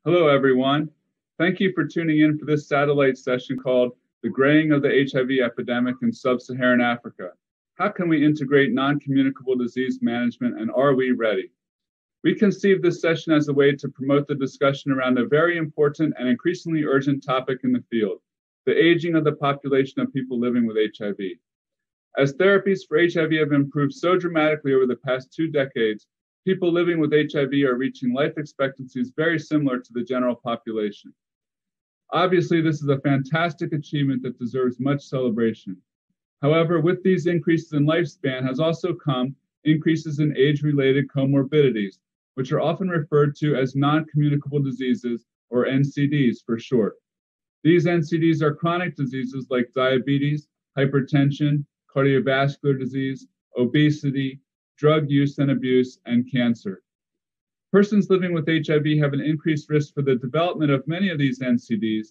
Hello, everyone. Thank you for tuning in for this satellite session called The Graying of the HIV Epidemic in Sub-Saharan Africa. How can we integrate non-communicable disease management, and are we ready? We conceived this session as a way to promote the discussion around a very important and increasingly urgent topic in the field, the aging of the population of people living with HIV. As therapies for HIV have improved so dramatically over the past 2 decades, people living with HIV are reaching life expectancies very similar to the general population. Obviously, this is a fantastic achievement that deserves much celebration. However, with these increases in lifespan has also come increases in age-related comorbidities, which are often referred to as non-communicable diseases, or NCDs for short. These NCDs are chronic diseases like diabetes, hypertension, cardiovascular disease, obesity, drug use and abuse, and cancer. Persons living with HIV have an increased risk for the development of many of these NCDs,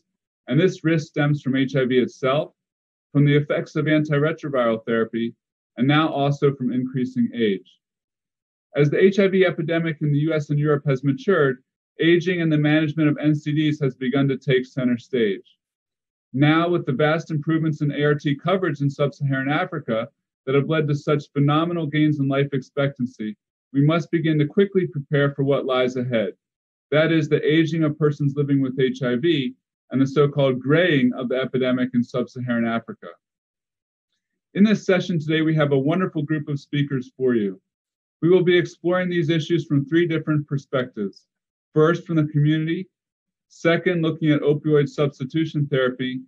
and this risk stems from HIV itself, from the effects of antiretroviral therapy, and now also from increasing age. As the HIV epidemic in the US and Europe has matured, aging and the management of NCDs has begun to take center stage. Now, with the vast improvements in ART coverage in sub-Saharan Africa that have led to such phenomenal gains in life expectancy, we must begin to quickly prepare for what lies ahead. That is the aging of persons living with HIV and the so-called graying of the epidemic in sub-Saharan Africa. In this session today, we have a wonderful group of speakers for you. We will be exploring these issues from 3 different perspectives. First, from the community. Second, looking at opioid substitution therapy.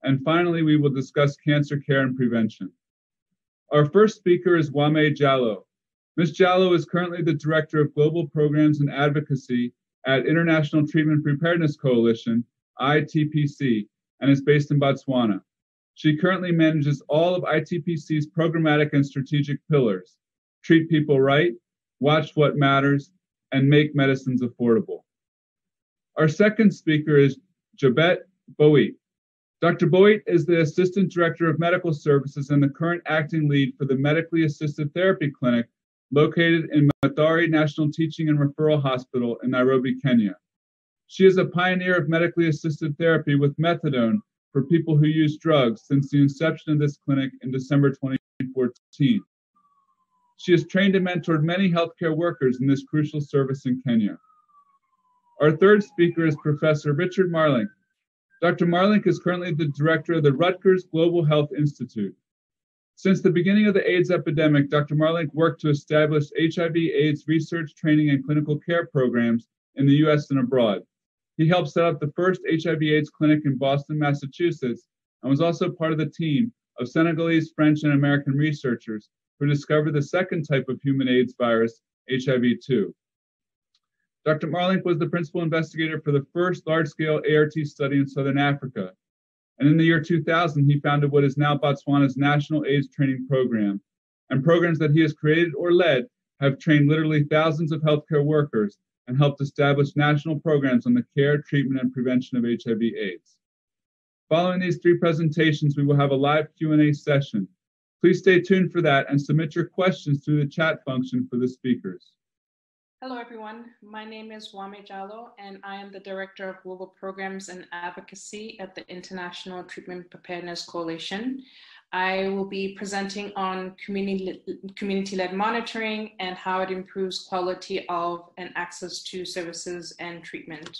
And finally, we will discuss cancer care and prevention. Our first speaker is Wame Jallow. Ms. Jallow is currently the Director of Global Programs and Advocacy at International Treatment Prepardeness Coalition, ITPC, and is based in Botswana. She currently manages all of ITPC's programmatic and strategic pillars: treat people right, watch what matters, and make medicines affordable. Our second speaker is Jebet Boit. Dr. Boit is the Assistant Director of Medical Services and the current acting lead for the Medically Assisted Therapy Clinic located in Mathari National Teaching and Referral Hospital in Nairobi, Kenya. She is a pioneer of medically assisted therapy with Methadone for people who use drugs since the inception of this clinic in December 2014. She has trained and mentored many healthcare workers in this crucial service in Kenya. Our third speaker is Professor Richard Marlink. Dr. Marlink is currently the director of the Rutgers Global Health Institute. Since the beginning of the AIDS epidemic, Dr. Marlink worked to establish HIV/AIDS research, training, and clinical care programs in the US and abroad. He helped set up the first HIV/AIDS clinic in Boston, Massachusetts, and was also part of the team of Senegalese, French, and American researchers who discovered the second type of human AIDS virus, HIV-2. Dr. Marlink was the principal investigator for the first large-scale ART study in Southern Africa. And in the year 2000, he founded what is now Botswana's National AIDS Training Program. And programs that he has created or led have trained literally thousands of healthcare workers and helped establish national programs on the care, treatment, and prevention of HIV/AIDS. Following these 3 presentations, we will have a live Q&A session. Please stay tuned for that and submit your questions through the chat function for the speakers. Hello, everyone. My name is Wame Jallow, and I am the Director of Global Programs and Advocacy at the International Treatment Preparedness Coalition. I will be presenting on community-led monitoring and how it improves quality of and access to services and treatment.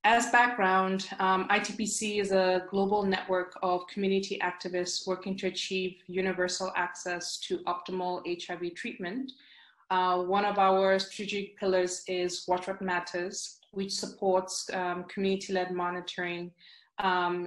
As background, ITPC is a global network of community activists working to achieve universal access to optimal HIV treatment. One of our strategic pillars is Watch What Matters, which supports community-led monitoring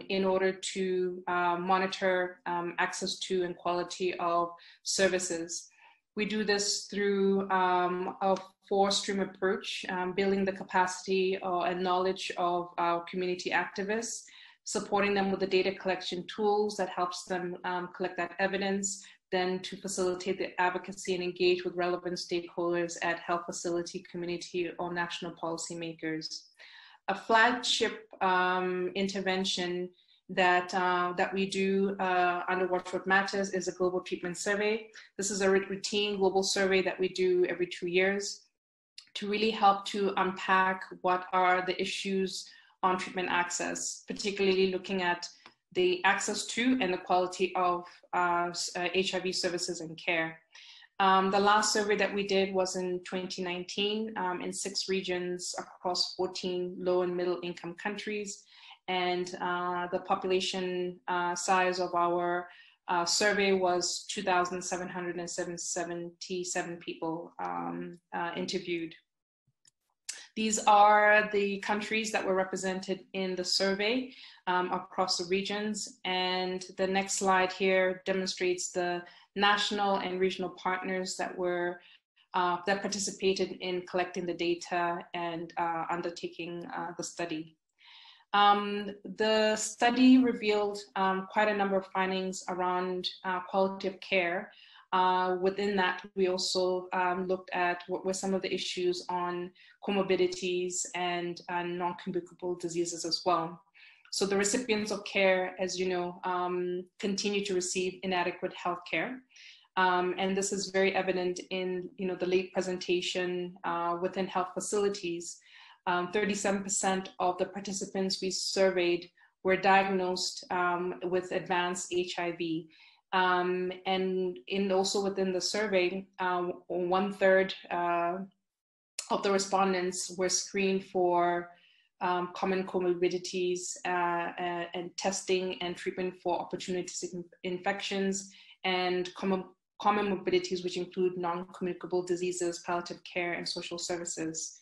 in order to monitor access to and quality of services. We do this through a 4-stream approach, building the capacity and knowledge of our community activists, supporting them with the data collection tools that helps them collect that evidence, then to facilitate the advocacy and engage with relevant stakeholders at health facility, community, or national policymakers. A flagship intervention that we do under Watch What Matters is a global treatment survey. This is a routine global survey that we do every 2 years to really help to unpack what are the issues on treatment access, particularly looking at the access to and the quality of HIV services and care. The last survey that we did was in 2019 in 6 regions across 14 low and middle income countries. And the population size of our survey was 2,777 people interviewed. These are the countries that were represented in the survey across the regions. And the next slide here demonstrates the national and regional partners that were that participated in collecting the data and undertaking the study. The study revealed quite a number of findings around quality of care. Within that, we also looked at what were some of the issues on comorbidities and non-communicable diseases as well. So the recipients of care, as you know, continue to receive inadequate health care. And this is very evident in the late presentation within health facilities. 37% of the participants we surveyed were diagnosed with advanced HIV. And also within the survey, 1/3 of the respondents were screened for common comorbidities and testing and treatment for opportunistic infections and common morbidities, which include non-communicable diseases, palliative care, and social services.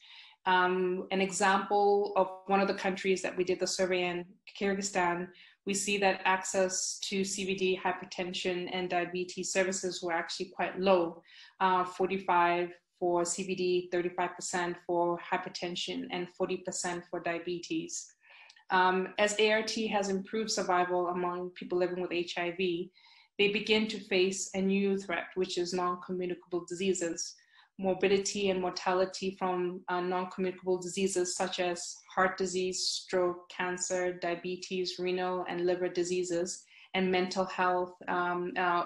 An example of one of the countries that we did the survey in, Kyrgyzstan, we see that access to CVD, hypertension, and diabetes services were actually quite low, 45% for CVD, 35% for hypertension, and 40% for diabetes. As ART has improved survival among people living with HIV, they begin to face a new threat, which is non-communicable diseases. Morbidity and mortality from non-communicable diseases such as heart disease, stroke, cancer, diabetes, renal and liver diseases, and mental health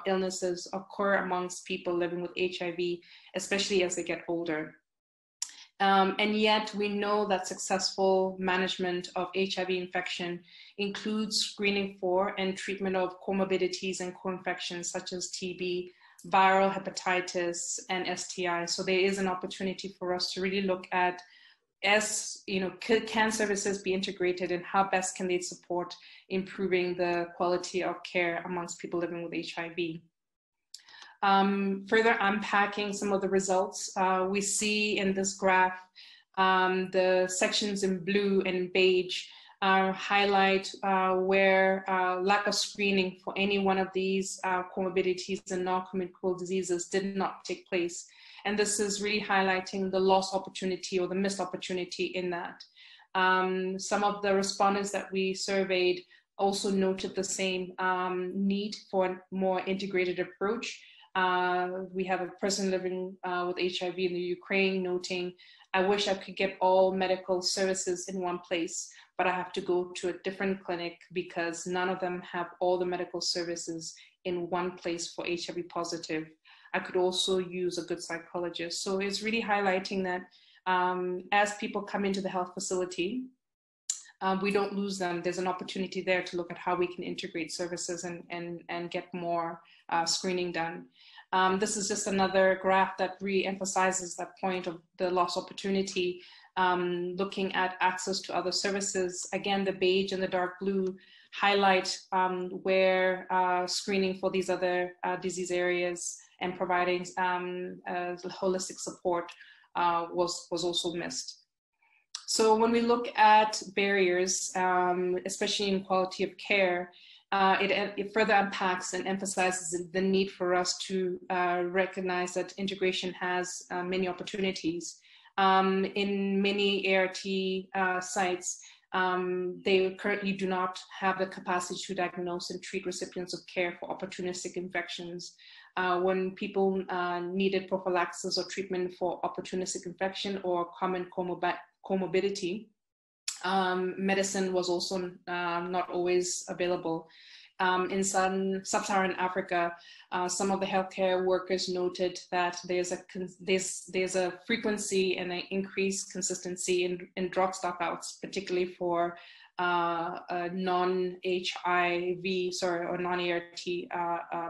illnesses occur amongst people living with HIV, especially as they get older. And yet we know that successful management of HIV infection includes screening for and treatment of comorbidities and co-infections such as TB, viral hepatitis, and STI. So there is an opportunity for us to really look at, can services be integrated and how best can they support improving the quality of care amongst people living with HIV. Further unpacking some of the results, we see in this graph the sections in blue and beige highlight where lack of screening for any one of these comorbidities and non-communicable diseases did not take place. And this is really highlighting the lost opportunity or the missed opportunity in that. Some of the respondents that we surveyed also noted the same need for a more integrated approach. We have a person living with HIV in the Ukraine noting, I wish I could get all medical services in one place, but I have to go to a different clinic because none of them have all the medical services in one place for HIV positive. I could also use a good psychologist. So it's really highlighting that as people come into the health facility, we don't lose them. There's an opportunity there to look at how we can integrate services and get more screening done. This is just another graph that re-emphasizes that point of the lost opportunity, looking at access to other services. Again, the beige and the dark blue highlight where screening for these other disease areas and providing holistic support was also missed. So when we look at barriers, especially in quality of care, it further unpacks and emphasizes the need for us to recognize that integration has many opportunities. In many ART sites, they currently do not have the capacity to diagnose and treat recipients of care for opportunistic infections. When people needed prophylaxis or treatment for opportunistic infection or common comorbidity, medicine was also not always available. In sub-Saharan Africa, some of the healthcare workers noted that there's a frequency and an increased consistency in drug stockouts, particularly for non-HIV, or non-ART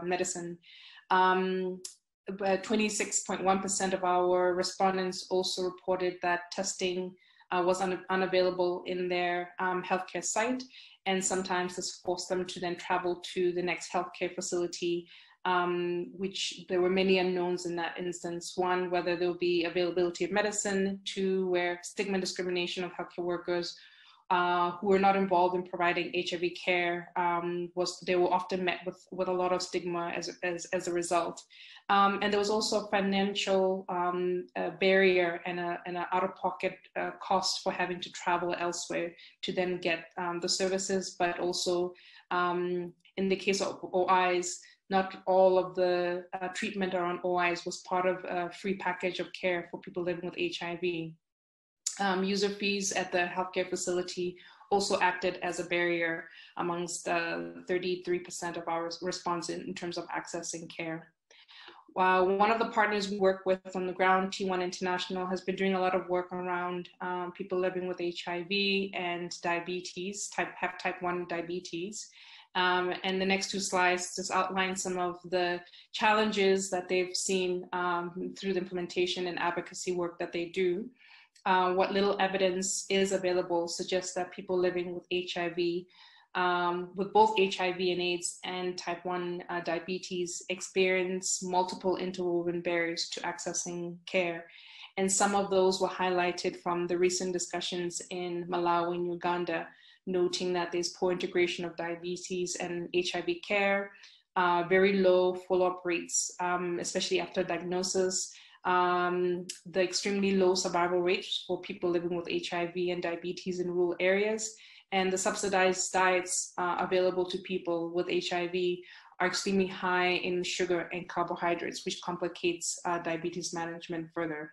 medicine. But 26.1% of our respondents also reported that testing was unavailable in their healthcare site, and sometimes this forced them to then travel to the next healthcare facility, which there were many unknowns in that instance. One, whether there will be availability of medicine. Two, where stigma and discrimination of healthcare workers who were not involved in providing HIV care, they were often met with a lot of stigma as a result. And there was also a financial barrier and an out-of-pocket cost for having to travel elsewhere to then get the services, but also in the case of OIs, not all of the treatment around OIs was part of a free package of care for people living with HIV. User fees at the healthcare facility also acted as a barrier amongst 33% of our response in terms of accessing care. One of the partners we work with on the ground, T1 International, has been doing a lot of work around people living with HIV and diabetes, type 1 diabetes. And the next two slides just outline some of the challenges that they've seen through the implementation and advocacy work that they do. What little evidence is available suggests that people living with HIV, with both HIV and AIDS and type 1 diabetes, experience multiple interwoven barriers to accessing care. And some of those were highlighted from the recent discussions in Malawi and Uganda, noting that there's poor integration of diabetes and HIV care, very low follow-up rates, especially after diagnosis, the extremely low survival rates for people living with HIV and diabetes in rural areas, and the subsidized diets available to people with HIV are extremely high in sugar and carbohydrates, which complicates diabetes management further.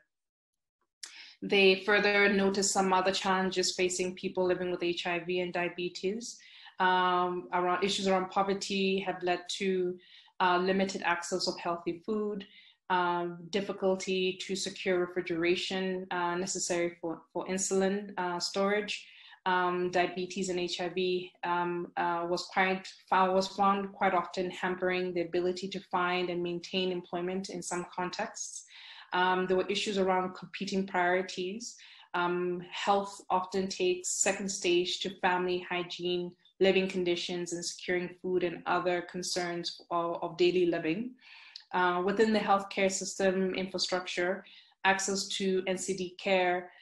They further notice some other challenges facing people living with HIV and diabetes. Issues around poverty have led to limited access of healthy food, difficulty to secure refrigeration necessary for insulin storage. Diabetes and HIV was found quite often hampering the ability to find and maintain employment in some contexts. There were issues around competing priorities. Health often takes second stage to family hygiene, living conditions, and securing food and other concerns of daily living. Within the healthcare system infrastructure, access to NCD care,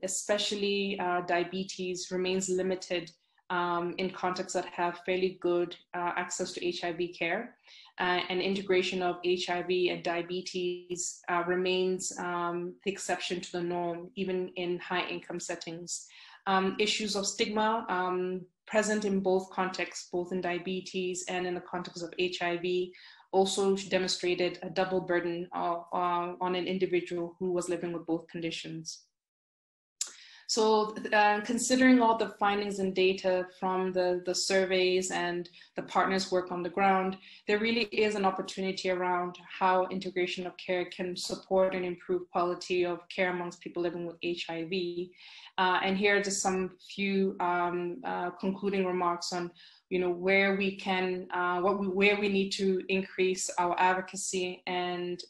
especially diabetes, remains limited in contexts that have fairly good access to HIV care. And integration of HIV and diabetes remains the exception to the norm, even in high income settings. Issues of stigma present in both contexts, both in diabetes and in the context of HIV, also demonstrated a double burden on an individual who was living with both conditions. So considering all the findings and data from the surveys and the partners' work on the ground, there really is an opportunity around how integration of care can support and improve quality of care amongst people living with HIV. And here are just some few concluding remarks on where we can, where we need to increase our advocacy and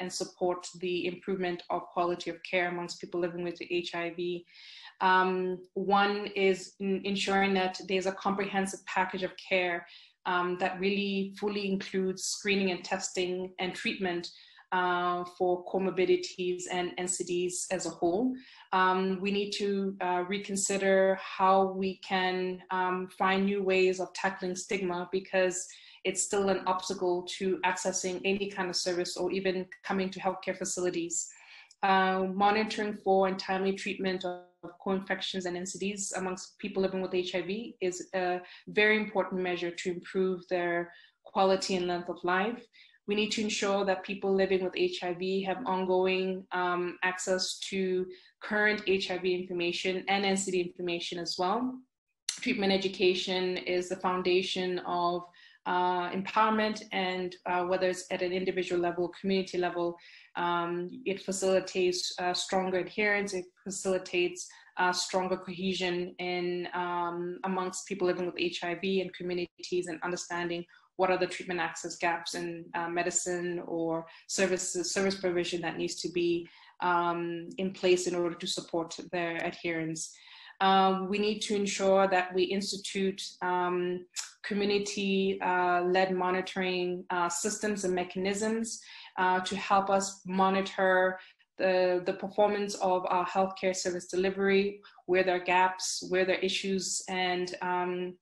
support the improvement of quality of care amongst people living with HIV. One is ensuring that there's a comprehensive package of care that really fully includes screening and testing and treatment for comorbidities and NCDs as a whole. We need to reconsider how we can find new ways of tackling stigma, because it's still an obstacle to accessing any kind of service or even coming to healthcare facilities. Monitoring for and timely treatment of co-infections and NCDs amongst people living with HIV is a very important measure to improve their quality and length of life. We need to ensure that people living with HIV have ongoing access to current HIV information and NCD information as well. treatment education is the foundation of empowerment, and whether it's at an individual level, community level, it facilitates stronger adherence, it facilitates stronger cohesion in amongst people living with HIV and communities, and understanding what are the treatment access gaps in medicine or service provision that needs to be in place in order to support their adherence. We need to ensure that we institute community-led monitoring systems and mechanisms to help us monitor the performance of our healthcare service delivery, where there are gaps, where there are issues, and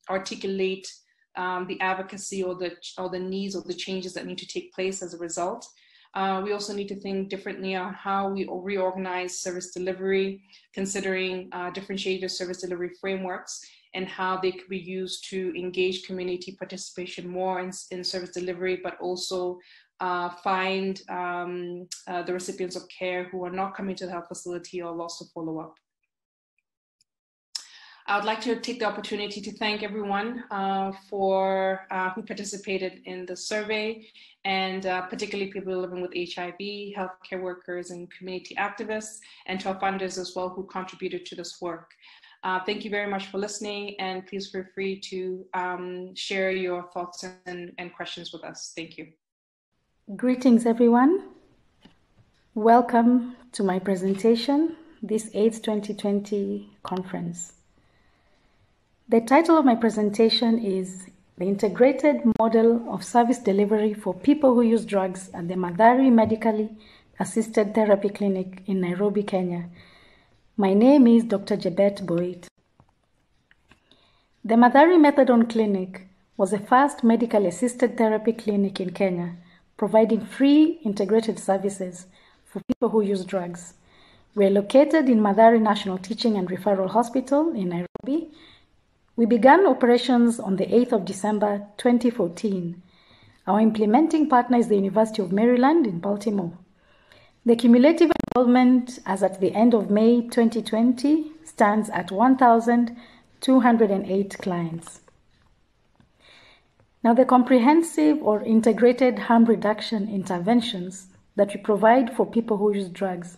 articulate the advocacy or the needs or the changes that need to take place as a result. We also need to think differently on how we reorganize service delivery, considering differentiated service delivery frameworks and how they could be used to engage community participation more in service delivery, but also find the recipients of care who are not coming to the health facility or lost to follow-up. I would like to take the opportunity to thank everyone who participated in the survey, and particularly people living with HIV, healthcare workers, and community activists, and to our funders as well who contributed to this work. Thank you very much for listening, and please feel free to share your thoughts and questions with us. Thank you. Greetings, everyone. Welcome to my presentation, this AIDS 2020 conference. The title of my presentation is The Integrated Model of Service Delivery for People Who Use Drugs at the Mathari Medically Assisted Therapy Clinic in Nairobi, Kenya. My name is Dr. Jebet Boit. The Mathari Methadone Clinic was the first medically assisted therapy clinic in Kenya, providing free integrated services for people who use drugs. We are located in Mathari National Teaching and Referral Hospital in Nairobi. We began operations on the 8th of December 2014. Our implementing partner is the University of Maryland in Baltimore. The cumulative enrollment as at the end of May 2020 stands at 1,208 clients. Now, the comprehensive or integrated harm reduction interventions that we provide for people who use drugs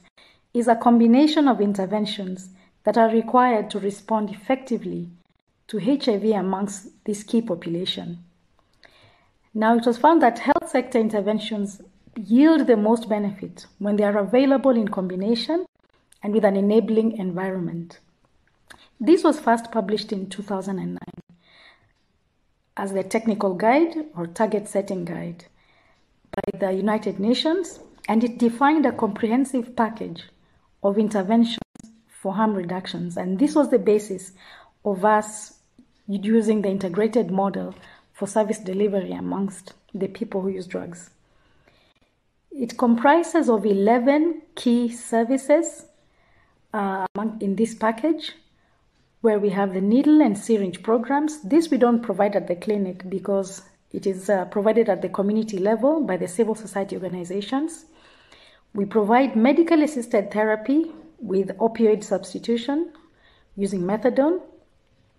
is a combination of interventions that are required to respond effectively to HIV amongst this key population. Now, it was found that health sector interventions yield the most benefit when they are available in combination and with an enabling environment. This was first published in 2009 as the technical guide or target setting guide by the United Nations, and it defined a comprehensive package of interventions for harm reductions. And this was the basis of us using the integrated model for service delivery amongst the people who use drugs. It comprises of 11 key services in this package, where we have the needle and syringe programs. This we don't provide at the clinic because it is provided at the community level by the civil society organizations. We provide medical assisted therapy with opioid substitution using methadone.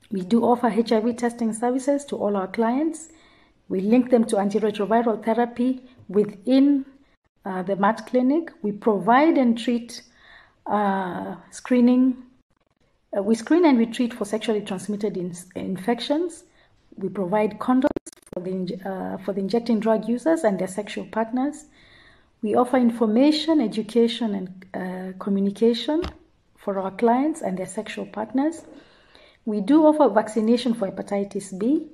We do offer HIV testing services to all our clients. We link them to antiretroviral therapy within the MAT clinic. We provide and treat screening. We screen and we treat for sexually transmitted infections. We provide condoms for the injecting drug users and their sexual partners. We offer information, education, and communication for our clients and their sexual partners. We do offer vaccination for hepatitis B,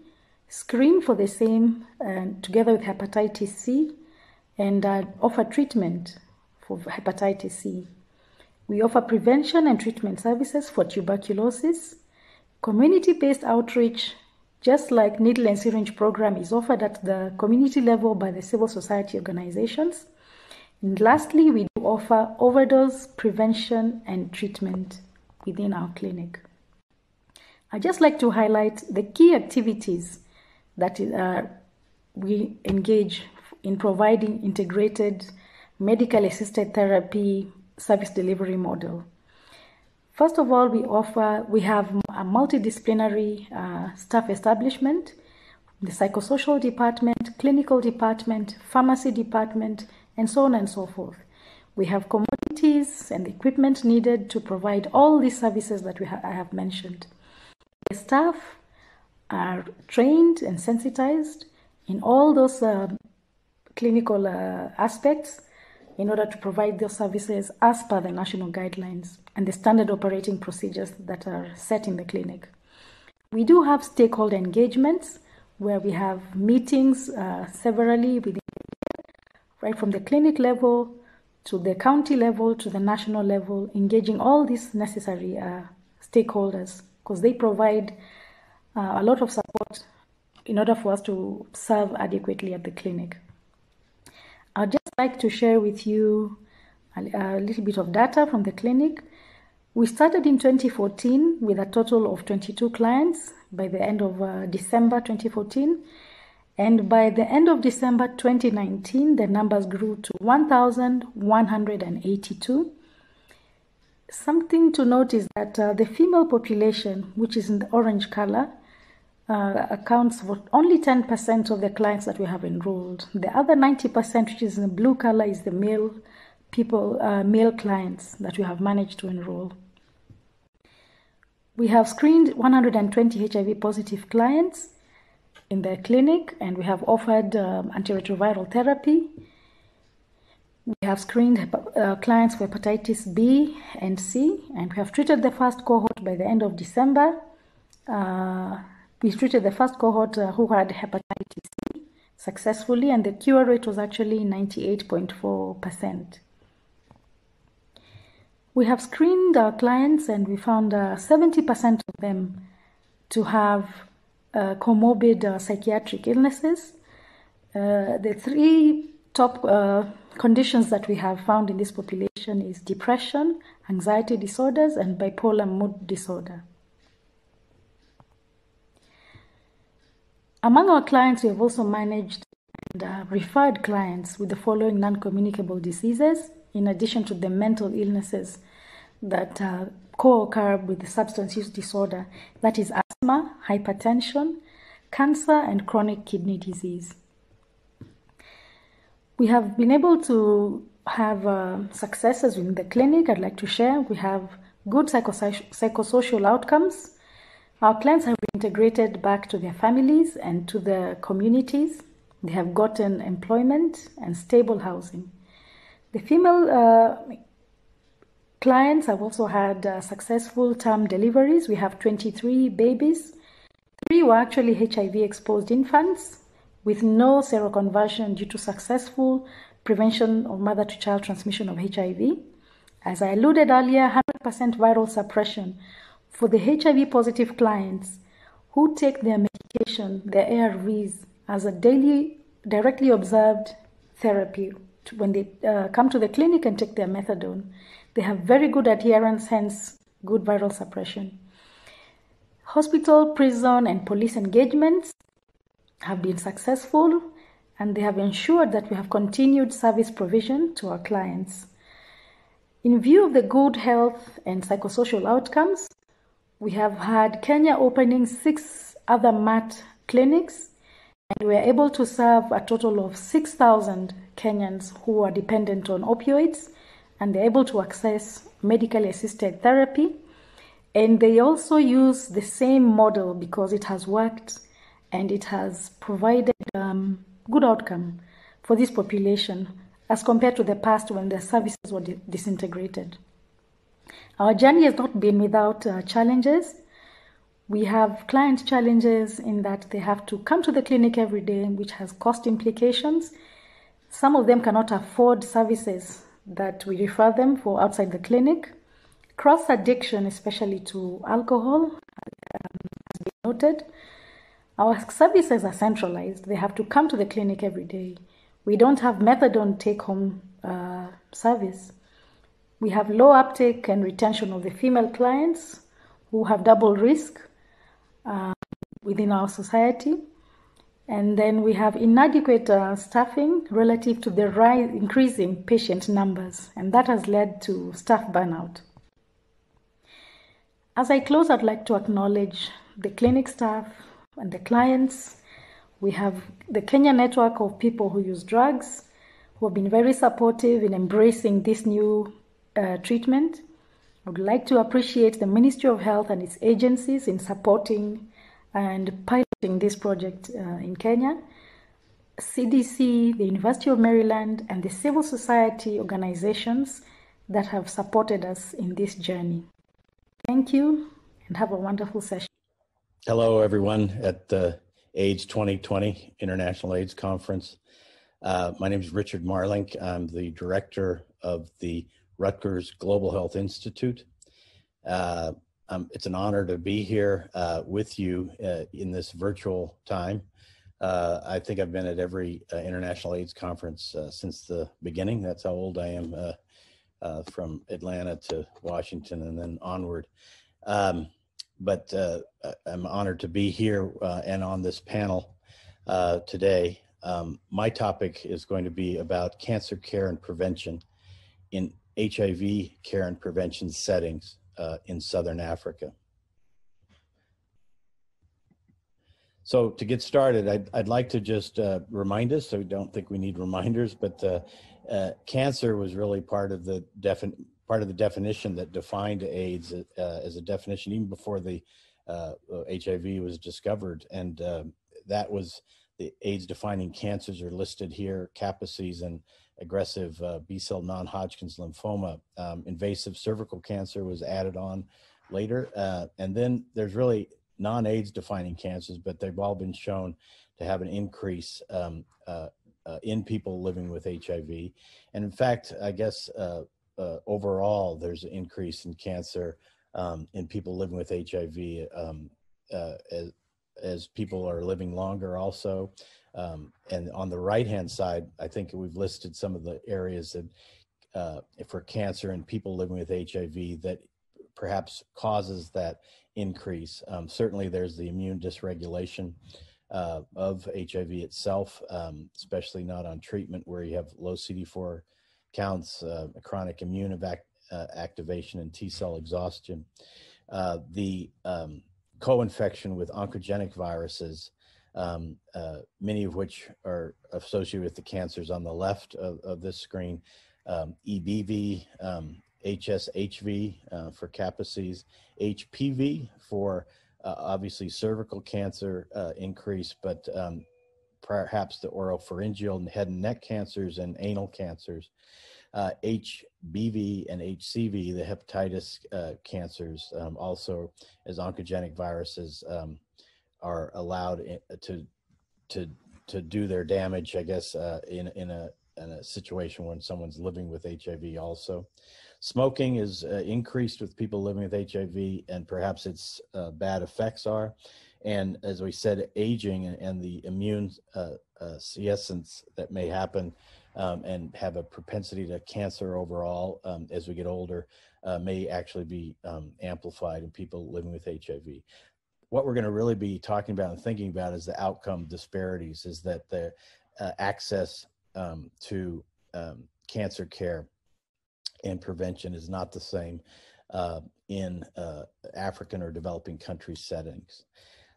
screen for the same together with hepatitis C, and offer treatment for hepatitis C. We offer prevention and treatment services for tuberculosis. Community-based outreach, just like needle and syringe program, is offered at the community level by the civil society organizations. And lastly, we do offer overdose prevention and treatment within our clinic. I'd just like to highlight the key activities that we engage in providing integrated medical assisted therapy service delivery model. First of all, we have a multidisciplinary staff establishment, the psychosocial department, clinical department, pharmacy department, and so on and so forth. We have commodities and equipment needed to provide all these services that I have mentioned. The staff are trained and sensitized in all those clinical aspects in order to provide those services as per the national guidelines and the standard operating procedures that are set in the clinic. We do have stakeholder engagements where we have meetings severally within, right from the clinic level to the county level to the national level, engaging all these necessary stakeholders because they provide a lot of support in order for us to serve adequately at the clinic. I'd just like to share with you a little bit of data from the clinic. We started in 2014 with a total of 22 clients by the end of December 2014. And by the end of December 2019, the numbers grew to 1,182. Something to note is that the female population, which is in the orange color, accounts for only 10% of the clients that we have enrolled. The other 90%, which is in the blue color, is the male clients that we have managed to enroll. We have screened 120 HIV positive clients in the clinic, and we have offered antiretroviral therapy. We have screened clients for hepatitis B and C, and we have treated the first cohort by the end of December. We treated the first cohort who had hepatitis C successfully, and the cure rate was actually 98.4%. We have screened our clients, and we found 70% of them to have comorbid psychiatric illnesses. The three top conditions that we have found in this population is depression, anxiety disorders, and bipolar mood disorder. Among our clients, we have also managed and referred clients with the following non-communicable diseases, in addition to the mental illnesses that co-occur with the substance use disorder, that is asthma, hypertension, cancer, and chronic kidney disease. We have been able to have successes in the clinic I'd like to share. We have good psychosocial outcomes. Our clients have been integrated back to their families and to their communities. They have gotten employment and stable housing. The female clients have also had successful term deliveries. We have 23 babies. 3 were actually HIV-exposed infants with no seroconversion due to successful prevention of mother-to-child transmission of HIV. As I alluded earlier, 100% viral suppression for the HIV-positive clients who take their medication, their ARVs, as a daily, directly observed therapy when they come to the clinic and take their methadone. They have very good adherence, hence good viral suppression. Hospital, prison, and police engagements have been successful, and they have ensured that we have continued service provision to our clients. In view of the good health and psychosocial outcomes, we have had Kenya opening 6 other MAT clinics, and we are able to serve a total of 6,000 Kenyans who are dependent on opioids, and they're able to access medically assisted therapy. And they also use the same model because it has worked and it has provided good outcome for this population as compared to the past when the services were disintegrated. Our journey has not been without challenges. We have client challenges in that they have to come to the clinic every day, which has cost implications. Some of them cannot afford services that we refer them for outside the clinic. Cross-addiction, especially to alcohol, has been noted. Our services are centralized. They have to come to the clinic every day. We don't have methadone take-home service. We have low uptake and retention of the female clients who have double risk within our society. And then we have inadequate staffing relative to the increasing patient numbers, and that has led to staff burnout. As I close, I'd like to acknowledge the clinic staff and the clients. We have the Kenya network of people who use drugs, who have been very supportive in embracing this new treatment. I would like to appreciate the Ministry of Health and its agencies in supporting and piloting this project in Kenya. CDC, the University of Maryland, and the civil society organizations that have supported us in this journey. Thank you and have a wonderful session. Hello, everyone at the AIDS 2020 International AIDS Conference. My name is Richard Marlink. I'm the director of the Rutgers Global Health Institute. It's an honor to be here with you in this virtual time. I think I've been at every International AIDS Conference since the beginning. That's how old I am, from Atlanta to Washington and then onward. But I'm honored to be here and on this panel today. My topic is going to be about cancer care and prevention in HIV care and prevention settings in Southern Africa. So to get started, I'd like to just remind us, so we don't think we need reminders, but cancer was really part of the definition that defined AIDS as a definition even before the HIV was discovered. And that was the AIDS defining cancers are listed here: Kaposi's aggressive B-cell non-Hodgkin's lymphoma. Invasive cervical cancer was added on later. And then there's really non-AIDS defining cancers, but they've all been shown to have an increase in people living with HIV. And in fact, I guess overall, there's an increase in cancer in people living with HIV as people are living longer also. And on the right-hand side, I think we've listed some of the areas that for cancer in people living with HIV that perhaps causes that increase. Certainly there's the immune dysregulation of HIV itself, especially not on treatment where you have low CD4 counts, chronic immune activation and T-cell exhaustion. The co-infection with oncogenic viruses, many of which are associated with the cancers on the left of this screen, EBV, HSHV for Kaposi's, HPV for obviously cervical cancer increase, but perhaps the oropharyngeal and head and neck cancers and anal cancers. HBV and HCV, the hepatitis cancers, also as oncogenic viruses are allowed to do their damage, I guess, in a situation when someone's living with HIV also. Smoking is increased with people living with HIV, and perhaps its bad effects are. And as we said, aging and the immune senescence that may happen and have a propensity to cancer overall as we get older may actually be amplified in people living with HIV. What we're going to really be talking about and thinking about is the outcome disparities, is that the access to cancer care and prevention is not the same in African or developing country settings.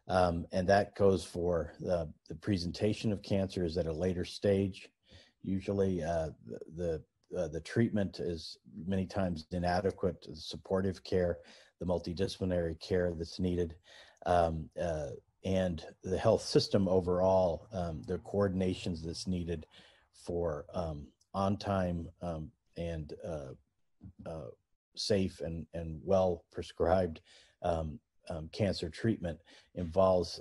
And that goes for the presentation of cancer is at a later stage. Usually the treatment is many times inadequate, the supportive care, the multidisciplinary care that's needed, and the health system overall, the coordinations that's needed for on-time and safe and well prescribed cancer treatment involves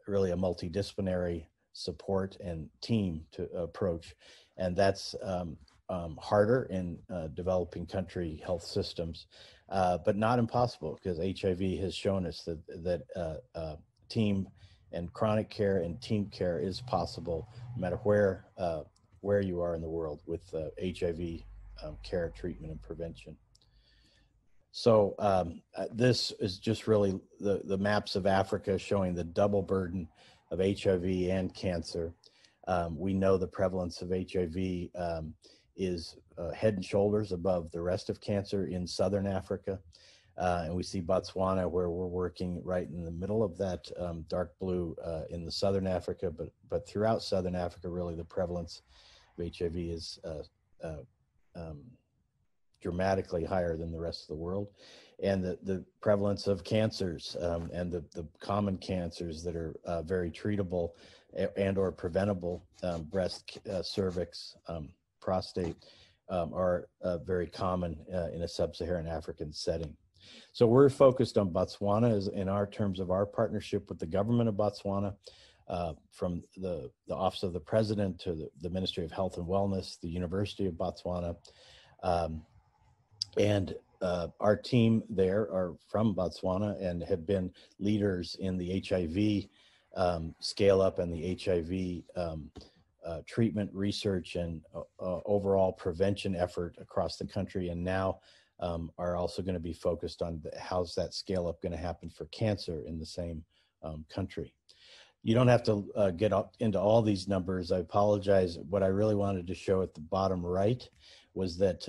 really a multidisciplinary support and team to approach. And that's harder in developing country health systems, but not impossible, because HIV has shown us that team and chronic care and team care is possible no matter where you are in the world with HIV care, treatment, and prevention. So this is just really the maps of Africa showing the double burden of HIV and cancer. We know the prevalence of HIV is head and shoulders above the rest of cancer in Southern Africa. And we see Botswana, where we're working right in the middle of that dark blue in the Southern Africa, but throughout Southern Africa, really the prevalence of HIV is dramatically higher than the rest of the world. And the prevalence of cancers and the common cancers that are very treatable and or preventable, breast, cervix, prostate, are very common in a sub-Saharan African setting. So we're focused on Botswana as in our terms of our partnership with the government of Botswana, from the Office of the President to the Ministry of Health and Wellness, the University of Botswana. And our team there are from Botswana and have been leaders in the HIV scale up and the HIV treatment research and overall prevention effort across the country, and now are also going to be focused on how's that scale up going to happen for cancer in the same country. You don't have to get up into all these numbers. I apologize. What I really wanted to show at the bottom right was that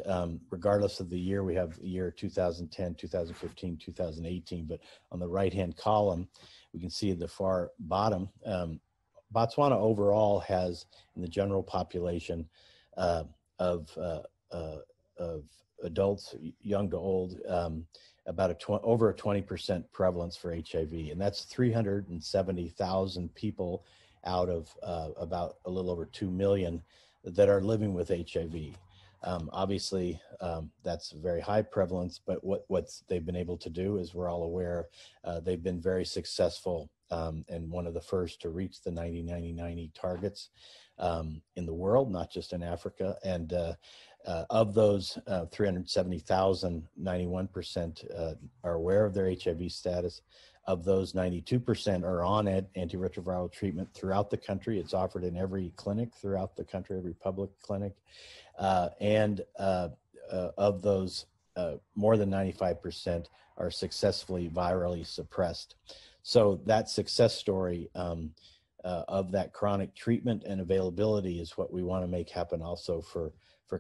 regardless of the year, we have the year 2010, 2015, 2018, but on the right-hand column, we can see at the far bottom, Botswana overall has, in the general population of adults, young to old, about over a 20% prevalence for HIV, and that's 370,000 people out of about a little over 2 million that are living with HIV. Obviously, that's a very high prevalence, but what they've been able to do, as we're all aware, they've been very successful and one of the first to reach the 90-90-90 targets in the world, not just in Africa. And of those 370,000, 91% are aware of their HIV status. Of those, 92% are on antiretroviral treatment throughout the country. It's offered in every clinic throughout the country, every public clinic. And of those, more than 95% are successfully virally suppressed. So that success story of that chronic treatment and availability is what we want to make happen also for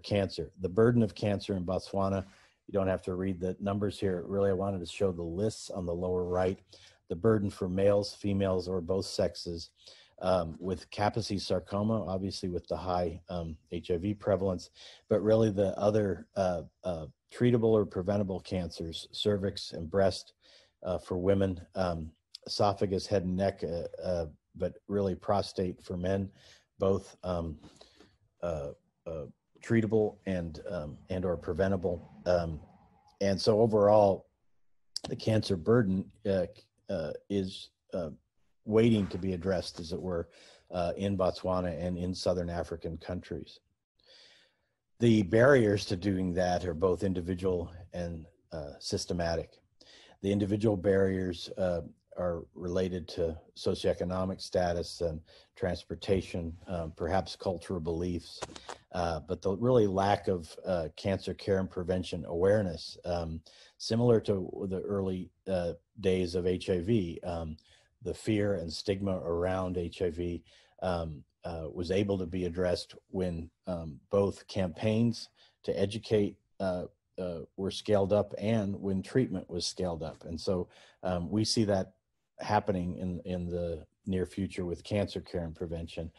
cancer. The burden of cancer in Botswana, you don't have to read the numbers here. Really, I wanted to show the lists on the lower right. The burden for males, females, or both sexes with Kaposi sarcoma, obviously with the high HIV prevalence, but really the other treatable or preventable cancers, cervix and breast for women, esophagus, head and neck, but really prostate for men, both treatable and or preventable. And so overall, the cancer burden is waiting to be addressed, as it were, in Botswana and in Southern African countries. The barriers to doing that are both individual and systematic. The individual barriers are related to socioeconomic status and transportation, perhaps cultural beliefs, but the really lack of cancer care and prevention awareness, similar to the early days of HIV, the fear and stigma around HIV was able to be addressed when both campaigns to educate were scaled up and when treatment was scaled up. And so we see that happening in the near future with cancer care and prevention,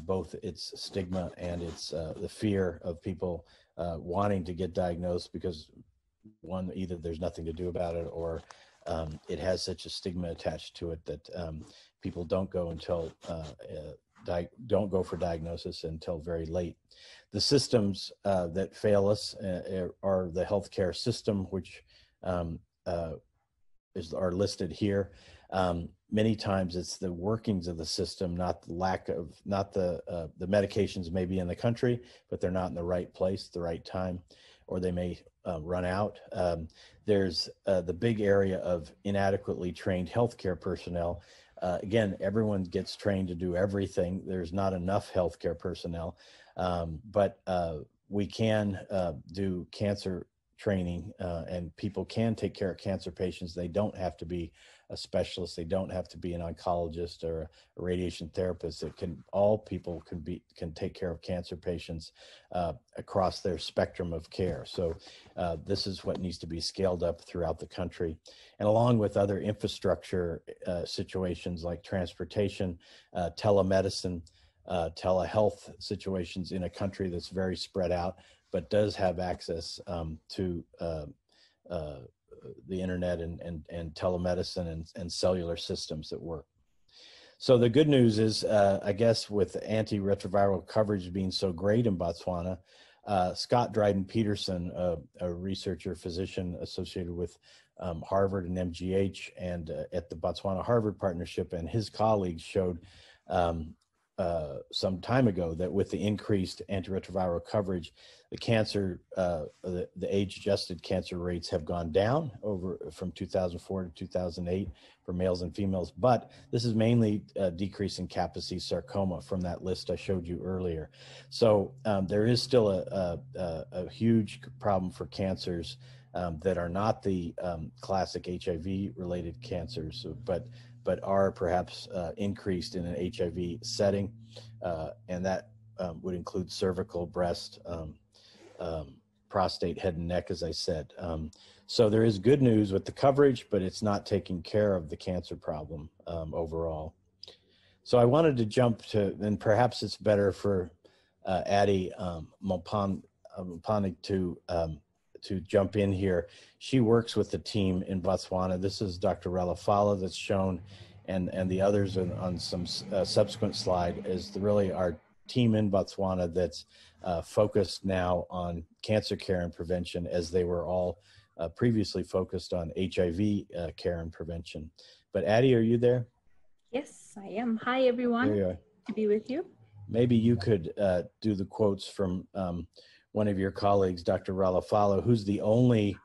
both its stigma and its the fear of people wanting to get diagnosed because one, either there's nothing to do about it, or it has such a stigma attached to it that people don't go until don't go for diagnosis until very late. The systems that fail us are the healthcare system, which are listed here. Many times it's the workings of the system, not the lack of, the medications may be in the country, but they're not in the right place, the right time, or they may run out. There's the big area of inadequately trained healthcare personnel. Again, everyone gets trained to do everything. There's not enough healthcare personnel, but we can do cancer training, and people can take care of cancer patients. They don't have to be a specialist. They don't have to be an oncologist or a radiation therapist. All people can take care of cancer patients across their spectrum of care. So this is what needs to be scaled up throughout the country, and along with other infrastructure situations like transportation, telemedicine, telehealth situations in a country that's very spread out, but does have access to the internet and telemedicine and cellular systems that work. So the good news is, I guess, with antiretroviral coverage being so great in Botswana, Scott Dryden-Peterson, a researcher, physician associated with Harvard and MGH and at the Botswana-Harvard partnership, and his colleagues showed some time ago that with the increased antiretroviral coverage, the cancer, the age-adjusted cancer rates have gone down from 2004 to 2008 for males and females, but this is mainly a decrease in Kaposi sarcoma from that list I showed you earlier. So there is still a huge problem for cancers that are not the classic HIV-related cancers, but are perhaps increased in an HIV setting, and that would include cervical, breast, prostate, head and neck, as I said. So there is good news with the coverage, but it's not taking care of the cancer problem overall. So I wanted to jump to, and perhaps it's better for Addie Mopani to jump in here. She works with the team in Botswana. This is Dr. Relafala that's shown, and the others on some subsequent slide is really our team in Botswana that's focused now on cancer care and prevention, as they were all previously focused on HIV care and prevention. But Addie, are you there? Yes, I am. Hi, everyone. There you are. To be with you. Maybe you could do the quotes from one of your colleagues, Dr. Relafala, who's the only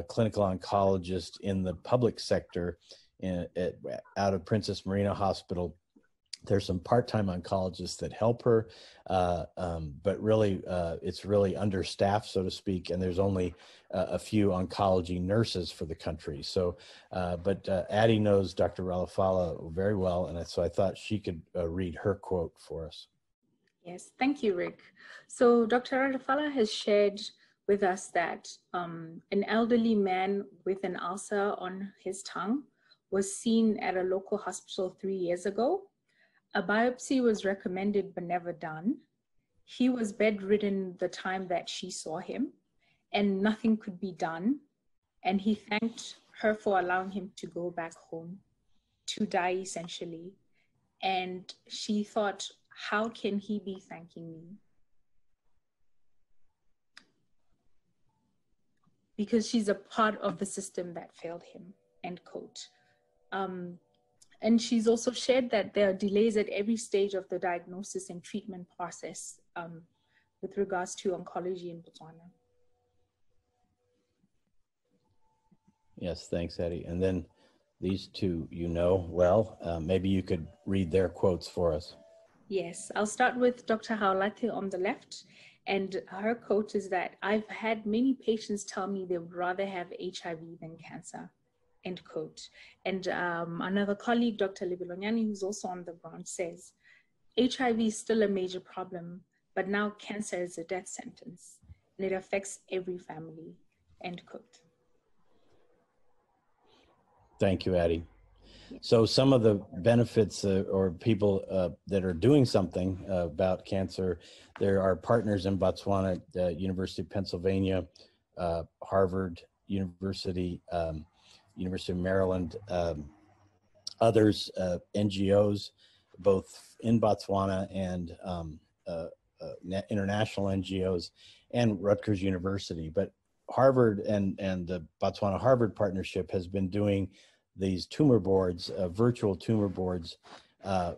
clinical oncologist in the public sector out of Princess Marina Hospital. There's some part-time oncologists that help her, but really it's really understaffed, so to speak, and there's only a few oncology nurses for the country. So, but Addie knows Dr. Relafala very well, and so I thought she could read her quote for us. Yes, thank you, Rick. So Dr. Relafala has shared with us that an elderly man with an ulcer on his tongue was seen at a local hospital 3 years ago. A biopsy was recommended but never done. He was bedridden the time that she saw him, and nothing could be done. And he thanked her for allowing him to go back home to die, essentially. And she thought, how can he be thanking me? Because she's a part of the system that failed him, end quote. And she's also shared that there are delays at every stage of the diagnosis and treatment process with regards to oncology in Botswana. Yes, thanks, Addie. And then these two you know well. Maybe you could read their quotes for us. Yes, I'll start with Dr. Haolate on the left. And her quote is that, I've had many patients tell me they would rather have HIV than cancer, end quote. And another colleague, Dr. Lebilonyani, who's also on the ground, says, HIV is still a major problem, but now cancer is a death sentence, and it affects every family, end quote. Thank you, Addie. So some of the benefits or people that are doing something about cancer, there are partners in Botswana, the University of Pennsylvania, Harvard University, University of Maryland, others, NGOs, both in Botswana and international NGOs, and Rutgers University. But Harvard and the Botswana-Harvard partnership has been doing these tumor boards, virtual tumor boards,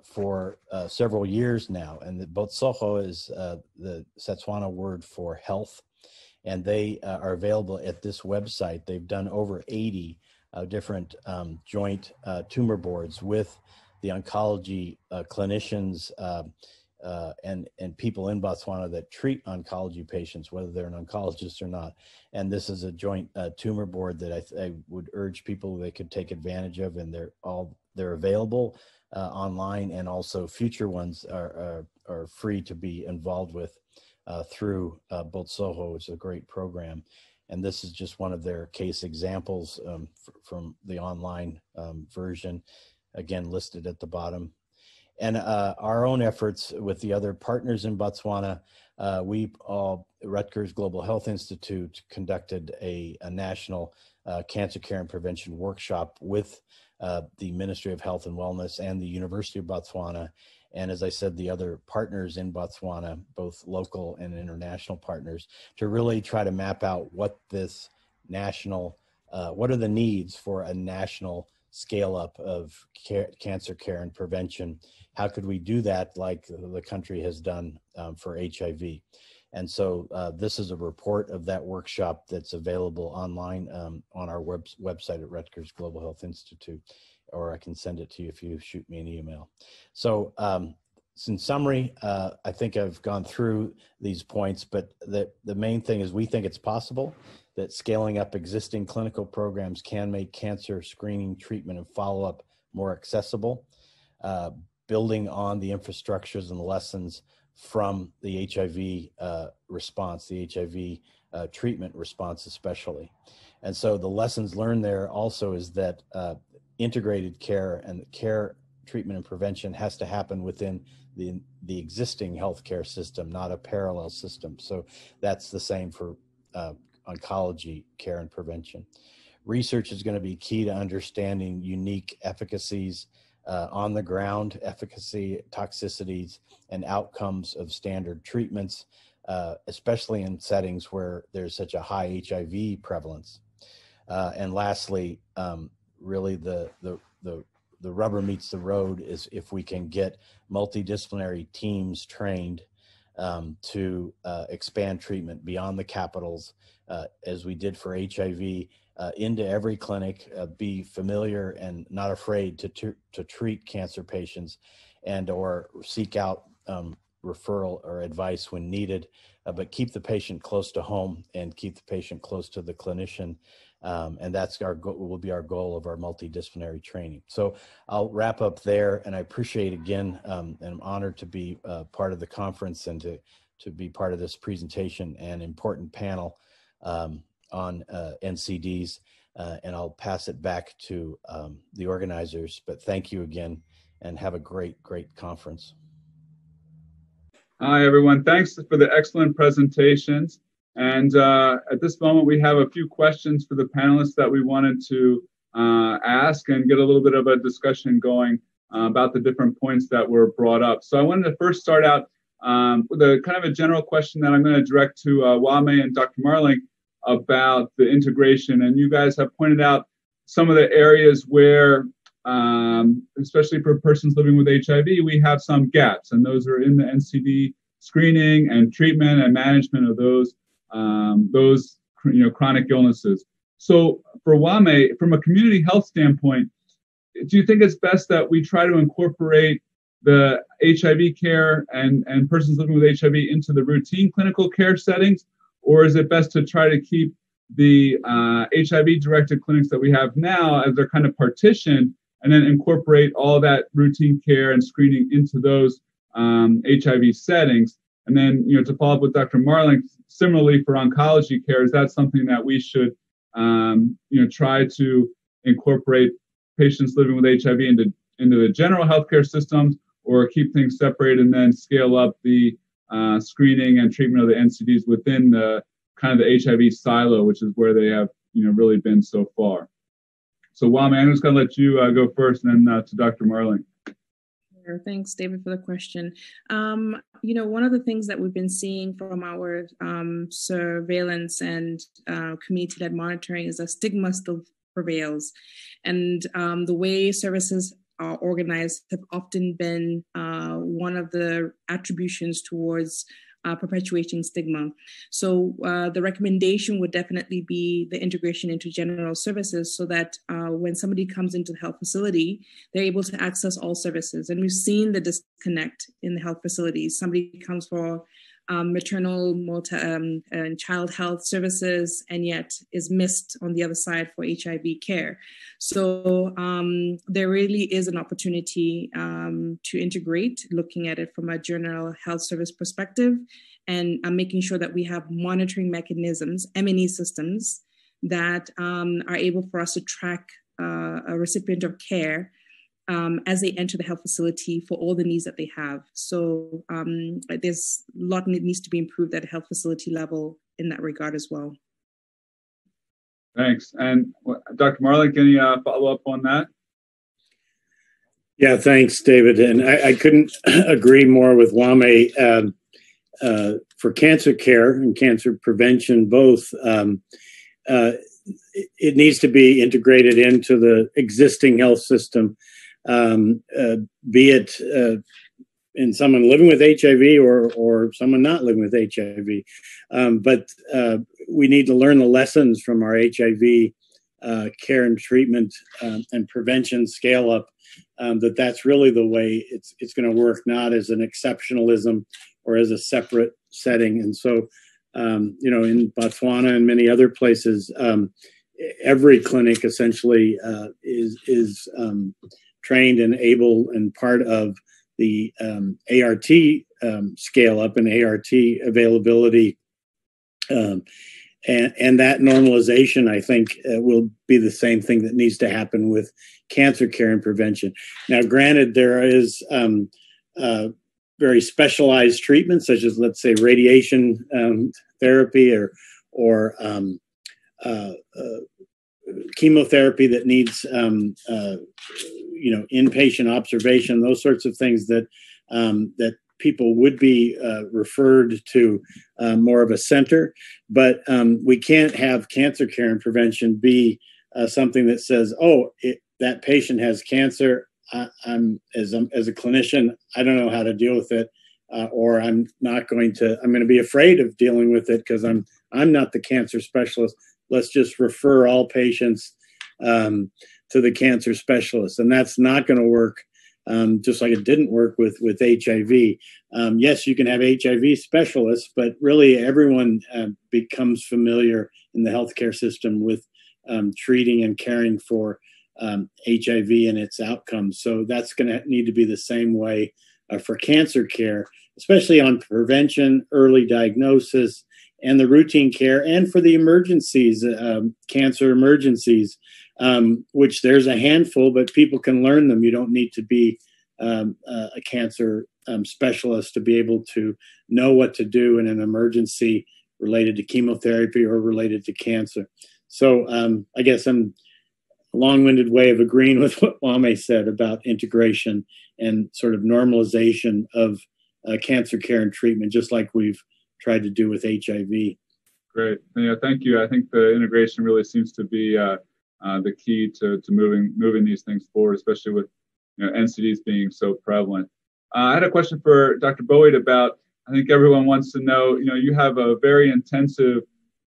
for several years now. And the Botsogo is the Setswana word for health. And they are available at this website. They've done over 80 different joint tumor boards with the oncology clinicians and people in Botswana that treat oncology patients, whether they're an oncologist or not. And this is a joint tumor board that I would urge people they could take advantage of, and they're available online, and also future ones are free to be involved with through Botsoho, which is a great program. And this is just one of their case examples from the online version, again listed at the bottom. And our own efforts with the other partners in Botswana, Rutgers Global Health Institute conducted a national cancer care and prevention workshop with the Ministry of Health and Wellness and the University of Botswana. And as I said, the other partners in Botswana, both local and international partners, to really try to map out what this national, what are the needs for a national scale up of cancer care and prevention. How could we do that like the country has done for HIV? And so this is a report of that workshop that's available online on our website at Rutgers Global Health Institute, or I can send it to you if you shoot me an email. So in summary, I think I've gone through these points, but the main thing is we think it's possible that scaling up existing clinical programs can make cancer screening, treatment, and follow-up more accessible, building on the infrastructures and the lessons from the HIV response, the HIV treatment response especially. And so the lessons learned there also is that integrated care and care, treatment, and prevention has to happen within the existing healthcare system, not a parallel system. So that's the same for oncology care and prevention. Research is going to be key to understanding unique efficacies, on the ground efficacy, toxicities, and outcomes of standard treatments, especially in settings where there's such a high HIV prevalence. And lastly, really the rubber meets the road is if we can get multidisciplinary teams trained to expand treatment beyond the capitals, as we did for HIV, into every clinic, be familiar and not afraid to treat cancer patients, and or seek out referral or advice when needed, but keep the patient close to home and keep the patient close to the clinician. And that's will be our goal of our multidisciplinary training. So I'll wrap up there, and I appreciate again, and I'm honored to be part of the conference and to be part of this presentation and important panel on NCDs, and I'll pass it back to the organizers. But thank you again, and have a great conference. Hi, everyone. Thanks for the excellent presentations. And at this moment, we have a few questions for the panelists that we wanted to ask and get a little bit of a discussion going about the different points that were brought up. So I wanted to first start out with a kind of a general question that I'm going to direct to Wame and Dr. Marlink about the integration. And you guys have pointed out some of the areas where, especially for persons living with HIV, we have some gaps, and those are in the NCD screening and treatment and management of those chronic illnesses. So for Wame, from a community health standpoint, do you think it's best that we try to incorporate the HIV care and persons living with HIV into the routine clinical care settings? Or is it best to try to keep the HIV-directed clinics that we have now as they're kind of partitioned, and then incorporate all that routine care and screening into those HIV settings? And then, to follow up with Dr. Marlink, similarly for oncology care, is that something that we should, try to incorporate patients living with HIV into the general healthcare systems, or keep things separate and then scale up the screening and treatment of the NCDs within the kind of the HIV silo, which is where they have, really been so far? So Wame, I'm just going to let you go first, and then to Dr. Marlink. Thanks, David, for the question. One of the things that we've been seeing from our surveillance and community-led monitoring is that stigma still prevails. And the way services are organized have often been one of the attributions towards perpetuating stigma. So the recommendation would definitely be the integration into general services so that when somebody comes into the health facility, they're able to access all services. And we've seen the disconnect in the health facilities. Somebody comes for maternal and child health services, and yet is missed on the other side for HIV care. So there really is an opportunity to integrate, looking at it from a general health service perspective, and making sure that we have monitoring mechanisms, M&E systems, that are able for us to track a recipient of care as they enter the health facility for all the needs that they have. So there's a lot that needs to be improved at a health facility level in that regard as well. Thanks. And Dr. Marlink, any follow-up on that? Yeah, thanks, David. And I couldn't agree more with Wame. For cancer care and cancer prevention, both, it needs to be integrated into the existing health system. Be it in someone living with HIV or someone not living with HIV. But we need to learn the lessons from our HIV care and treatment and prevention scale up, that's really the way it's going to work, not as an exceptionalism or as a separate setting. And so, in Botswana and many other places, every clinic essentially is trained and able and part of the ART scale up and ART availability. And that normalization, I think, will be the same thing that needs to happen with cancer care and prevention. Now, granted, there is very specialized treatments, such as, let's say, radiation therapy or chemotherapy that needs inpatient observation, those sorts of things that people would be referred to more of a center. But we can't have cancer care and prevention be something that says, that patient has cancer. I'm as a clinician, I don't know how to deal with it, or I'm going to be afraid of dealing with it because I'm not the cancer specialist. Let's just refer all patients to the cancer specialist. And that's not going to work, just like it didn't work with HIV. Yes, you can have HIV specialists, but really everyone becomes familiar in the healthcare system with treating and caring for HIV and its outcomes. So that's going to need to be the same way for cancer care, especially on prevention, early diagnosis, and the routine care, and for the emergencies, cancer emergencies, which there's a handful, but people can learn them. You don't need to be a cancer specialist to be able to know what to do in an emergency related to chemotherapy or related to cancer. So I guess I'm a long-winded way of agreeing with what Wame said about integration and sort of normalization of cancer care and treatment, just like we've tried to do with HIV. Great. Yeah, thank you. I think the integration really seems to be the key to moving these things forward, especially with NCDs being so prevalent. I had a question for Dr. Boit about, I think everyone wants to know, you have a very intensive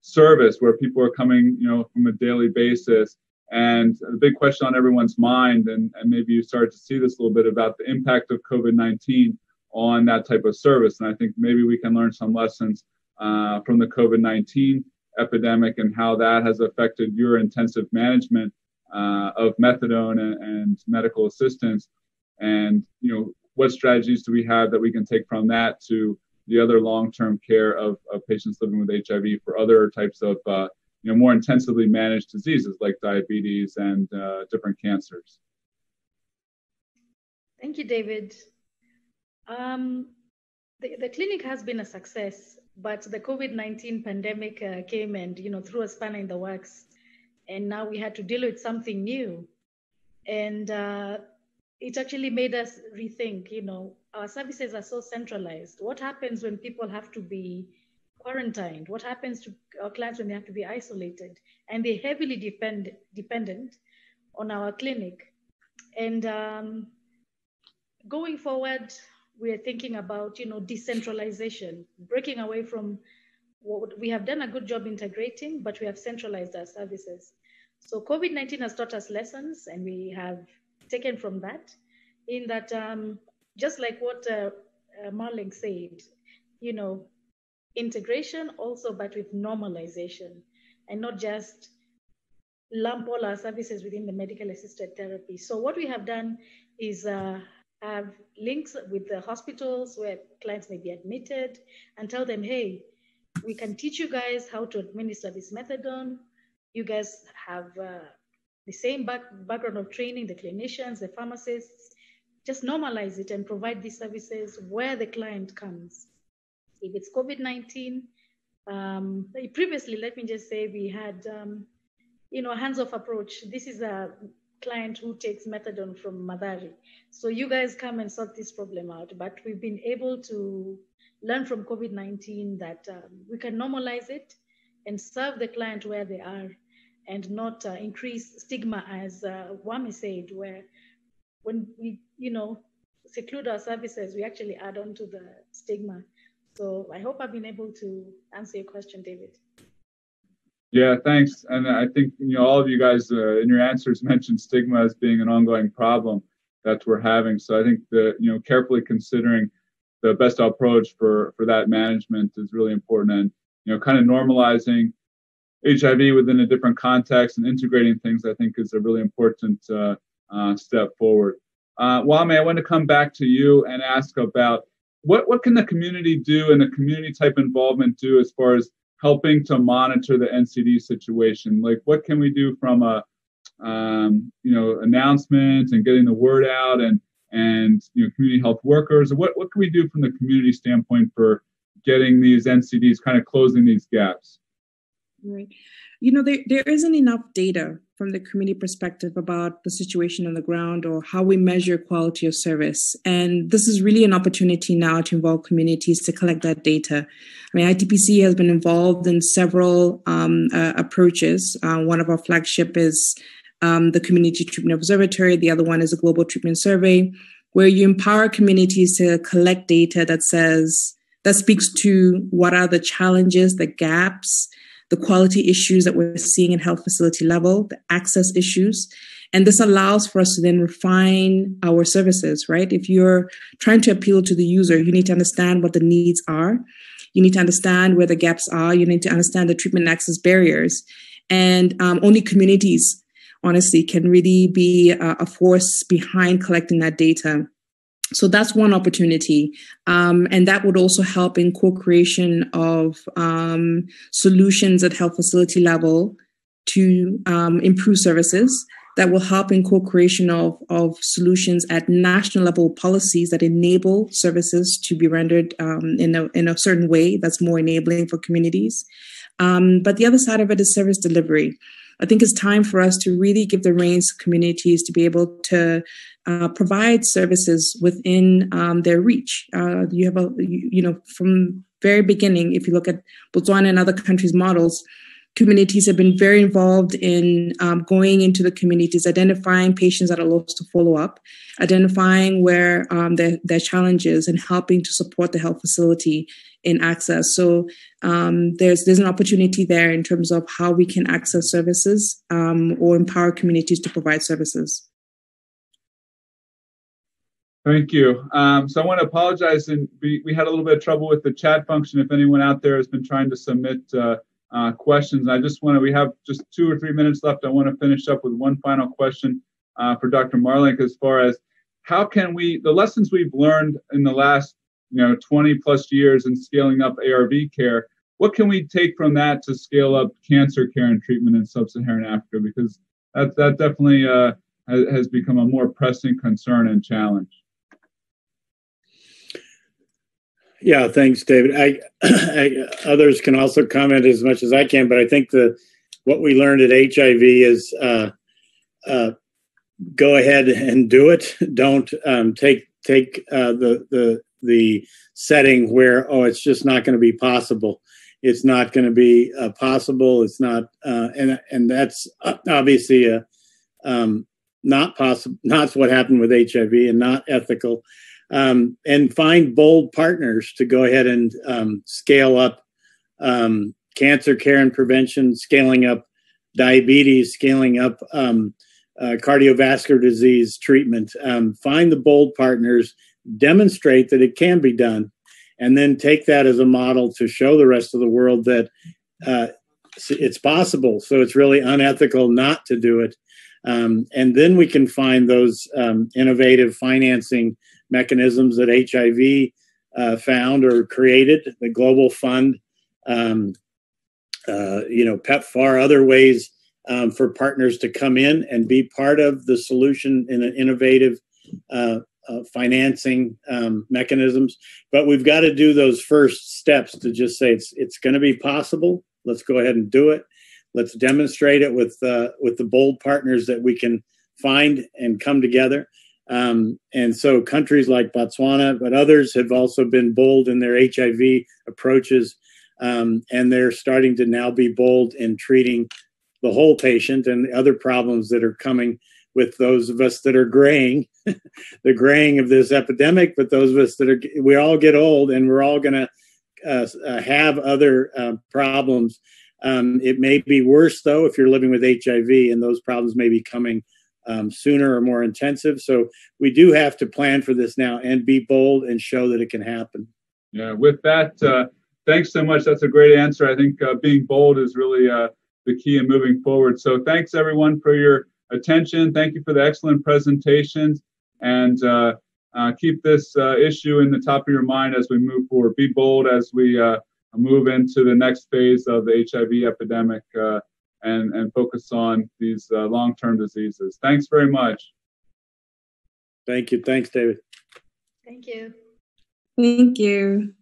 service where people are coming, from a daily basis. And the big question on everyone's mind, and maybe you started to see this a little bit, about the impact of COVID-19 on that type of service. And I think maybe we can learn some lessons from the COVID-19 epidemic and how that has affected your intensive management of methadone and medical assistance. And, what strategies do we have that we can take from that to the other long-term care of patients living with HIV for other types of, more intensively managed diseases like diabetes and different cancers? Thank you, David. The clinic has been a success, but the COVID-19 pandemic came and, threw a spanner in the works. And now we had to deal with something new. And it actually made us rethink, our services are so centralized. What happens when people have to be quarantined? What happens to our clients when they have to be isolated? And they're heavily dependent on our clinic. And going forward, we are thinking about, decentralization, breaking away from what we have done a good job integrating, but we have centralized our services. So COVID-19 has taught us lessons, and we have taken from that, in that just like what Marlink said, integration also, but with normalization, and not just lump all our services within the medical assisted therapy. So what we have done is have links with the hospitals where clients may be admitted, and tell them, hey, we can teach you guys how to administer this methadone. You guys have the same background of training, the clinicians, the pharmacists. Just normalize it and provide these services where the client comes. If it's COVID-19, previously, let me just say, we had a hands-off approach. This is a client who takes methadone from Mathari. So you guys come and sort this problem out. But we've been able to learn from COVID-19 that we can normalize it and serve the client where they are, and not increase stigma, as Wame said, where when we, seclude our services, we actually add on to the stigma. So I hope I've been able to answer your question, David. Yeah, thanks. And I think, all of you guys in your answers mentioned stigma as being an ongoing problem that we're having. So I think carefully considering the best approach for that management is really important. And, kind of normalizing HIV within a different context and integrating things, I think, is a really important step forward. Wame, I want to come back to you and ask about what can the community do, and the community type involvement do, as far as helping to monitor the NCD situation? Like, what can we do from a announcement and getting the word out, and community health workers? What can we do from the community standpoint for getting these NCDs, kind of closing these gaps? Right. There isn't enough data from the community perspective about the situation on the ground, or how we measure quality of service. And this is really an opportunity now to involve communities to collect that data. I mean, ITPC has been involved in several approaches. One of our flagship is the Community Treatment Observatory. The other one is a Global Treatment Survey, where you empower communities to collect data that speaks to what are the challenges, the gaps, the quality issues that we're seeing in health facility level, the access issues. And this allows for us to then refine our services, right? If you're trying to appeal to the user, you need to understand what the needs are. You need to understand where the gaps are. You need to understand the treatment access barriers. And only communities, honestly, can really be a force behind collecting that data. So that's one opportunity. And that would also help in co-creation of solutions at health facility level to improve services. That will help in co-creation of solutions at national level policies that enable services to be rendered in a certain way that's more enabling for communities. But the other side of it is service delivery. I think it's time for us to really give the reins to communities to be able to provide services within their reach. You have from very beginning, if you look at Botswana and other countries' models, communities have been very involved in going into the communities, identifying patients that are lost to follow up, identifying where their challenges, and helping to support the health facility in access. So there's an opportunity there in terms of how we can access services or empower communities to provide services. Thank you. So I want to apologize, and we had a little bit of trouble with the chat function. If anyone out there has been trying to submit questions, we have just 2 or 3 minutes left. I want to finish up with one final question for Dr. Marlink, as far as how can the lessons we've learned in the last 20 plus years in scaling up ARV care, what can we take from that to scale up cancer care and treatment in sub-Saharan Africa? Because that definitely has become a more pressing concern and challenge. Yeah, thanks, David. Others can also comment as much as I can, but I think what we learned at HIV is go ahead and do it. Don't take the setting where it's just not going to be possible. It's not going to be possible. It's not, and that's obviously not possible. Not what happened with HIV, and not ethical. and find bold partners to go ahead and scale up cancer care and prevention, scaling up diabetes, scaling up cardiovascular disease treatment. Find the bold partners, demonstrate that it can be done, and then take that as a model to show the rest of the world that it's possible. So it's really unethical not to do it. And then we can find those innovative financing mechanisms that HIV found or created, the Global Fund, PEPFAR, other ways for partners to come in and be part of the solution in an innovative financing mechanisms. But we've got to do those first steps to just say it's going to be possible. Let's go ahead and do it. Let's demonstrate it with the bold partners that we can find and come together. And so countries like Botswana, but others have also been bold in their HIV approaches. And they're starting to now be bold in treating the whole patient and the other problems that are coming with those of us that are graying, the graying of this epidemic, but those of us that we all get old and we're all going to have other problems. It may be worse, though, if you're living with HIV, and those problems may be coming sooner or more intensive. So we do have to plan for this now and be bold and show that it can happen. Yeah, with that, thanks so much. That's a great answer. I think being bold is really the key in moving forward. So thanks, everyone, for your attention. Thank you for the excellent presentations. And keep this issue in the top of your mind as we move forward. Be bold as we move into the next phase of the HIV epidemic and focus on these long-term diseases. Thanks very much. Thank you. Thanks, David. Thank you. Thank you.